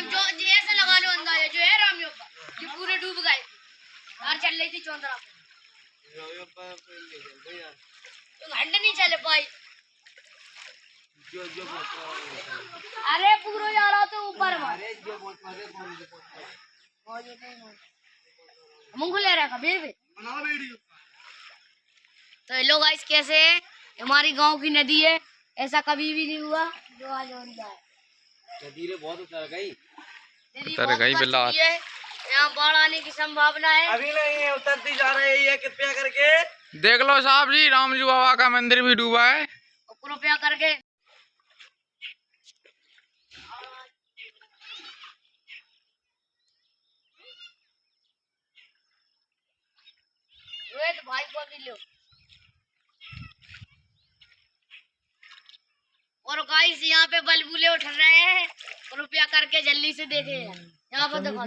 जो ऐसे लगा लो अंदाजा जो है राम योगा ये पूरे डूब गए यार चल रही थी चौंतरा तो घंटे नहीं चले पाई अरे पूरा जा रहा तो ऊपर मुंह ले रहा कबीर भी तो हेलो गाइस कैसे है हमारी गांव की नदी है ऐसा कभी भी नहीं हुआ जो आज हो रहा है नदी रे बहुत उतर गई बिल्ला यहाँ बाढ़ आने की संभावना है अभी नहीं है उतरती जा रही है कृपया करके देख लो साहब जी रामजी बाबा का मंदिर भी डूबा है कृपया करके भाई को भी लो और गाइस यहाँ पे बलबूले उठ रहे हैं कृपया करके जल्दी से देखे यहाँ पर देखो